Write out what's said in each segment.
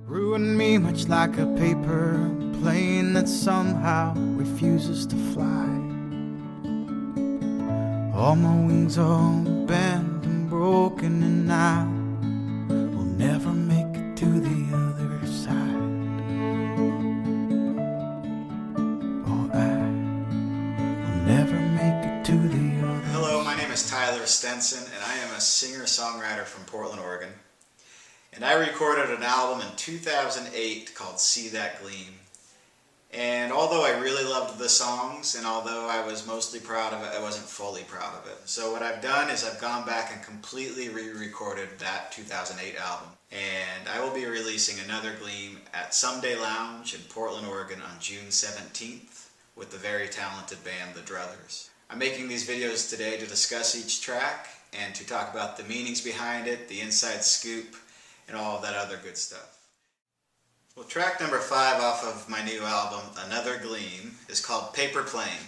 Ruin me much like a paper plane that somehow refuses to fly. All my wings are bent and broken, and I will never make it to the other side. Oh, I will never make it to the other side. Hello, my name is Tyler Stenson, and I am a singer-songwriter from Portland, Oregon. And I recorded an album in 2008 called See That Gleam. And although I really loved the songs, and although I was mostly proud of it, I wasn't fully proud of it. So what I've done is I've gone back and completely re-recorded that 2008 album. And I will be releasing another Gleam at Someday Lounge in Portland, Oregon on June 17th with the very talented band The Druthers. I'm making these videos today to discuss each track and to talk about the meanings behind it, the inside scoop, and all of that other good stuff. Well, track number 5 off of my new album, Another Gleam, is called Paper Plane.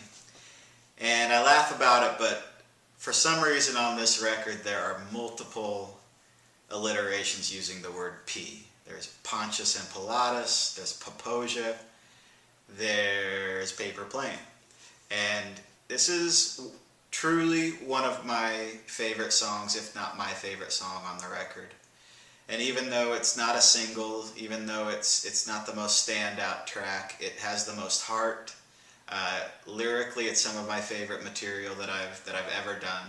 And I laugh about it, but for some reason on this record there are multiple alliterations using the word P. There's Pontius and Pilatus, there's Paposia, there's Paper Plane. And this is truly one of my favorite songs, if not my favorite song on the record. And even though it's not a single, even though it's not the most standout track, it has the most heart. Lyrically, it's some of my favorite material that I've ever done.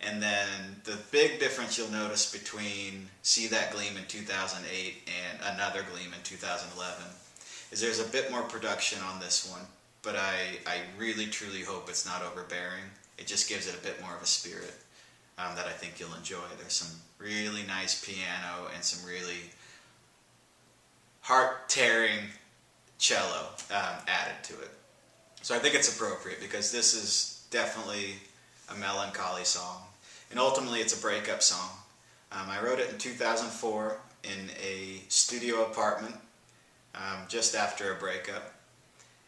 And then the big difference you'll notice between See That Gleam in 2008 and Another Gleam in 2011 is there's a bit more production on this one, but I really truly hope it's not overbearing. It just gives it a bit more of a spirit that I think you'll enjoy. There's some really nice piano and some really heart-tearing cello added to it. So I think it's appropriate because this is definitely a melancholy song. And ultimately it's a breakup song. I wrote it in 2004 in a studio apartment just after a breakup.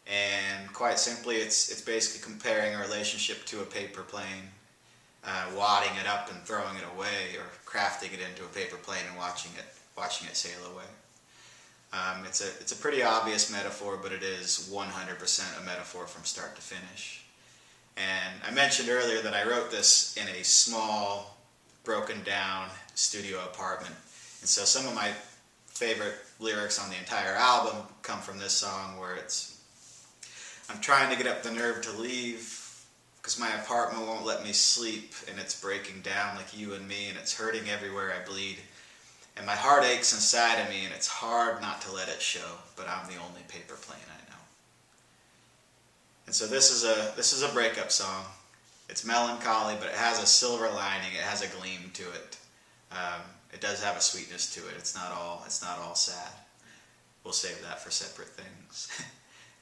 And quite simply it's basically comparing a relationship to a paper plane. Wadding it up and throwing it away, or crafting it into a paper plane and watching it sail away. It's a pretty obvious metaphor, but it is 100% a metaphor from start to finish. And I mentioned earlier that I wrote this in a small, broken down studio apartment. And so some of my favorite lyrics on the entire album come from this song, where I'm trying to get up the nerve to leave, because my apartment won't let me sleep, and it's breaking down like you and me, and it's hurting everywhere I bleed. And my heart aches inside of me, and it's hard not to let it show, but I'm the only paper plane I know. And so this is a breakup song. It's melancholy, but it has a silver lining. It has a gleam to it. It does have a sweetness to it. It's not all sad. We'll save that for separate things.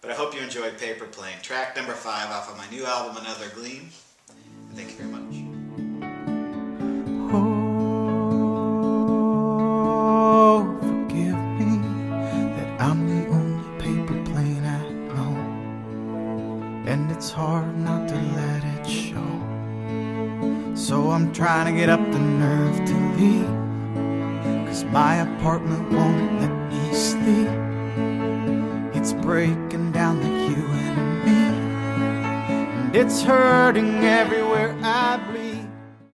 But I hope you enjoyed Paper Plane, track number 5 off of my new album, Another Gleam. And thank you very much. Oh, forgive me that I'm the only paper plane I know, and it's hard not to let it show. So I'm trying to get up the nerve to leave, 'cause my apartment won't let me sleep. It's breaking down like you and me, and it's hurting everywhere I bleed.